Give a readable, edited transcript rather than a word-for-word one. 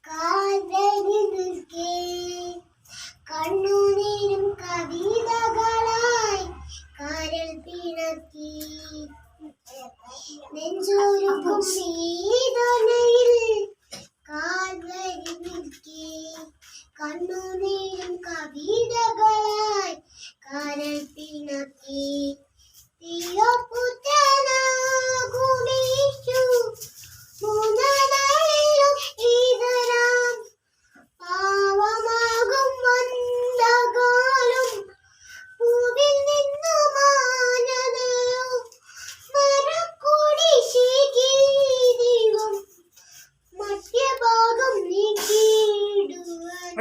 കാതരി നിൽക്കേ കണ്ണുനീരും കവിതകളായി കാരൽ പിണക്കി നെഞ്ചോരുക്കും വേദനയിൽ കാതരി നിൽക്കേ കണ്ണുനീരും കവിതകളായി കാരൽ പിണക്കി തീയൊപ്പുത്തനാകുമീശു മൂന്നാനാളിലും ഈതരാം പാവമാകും മന്ദകാലം പൂവിൽ നിന്നു മാനതയോ മരക്കൊടി ശീകീരിവും മധ്യഭാഗം നീക്കിയിടുവാൻ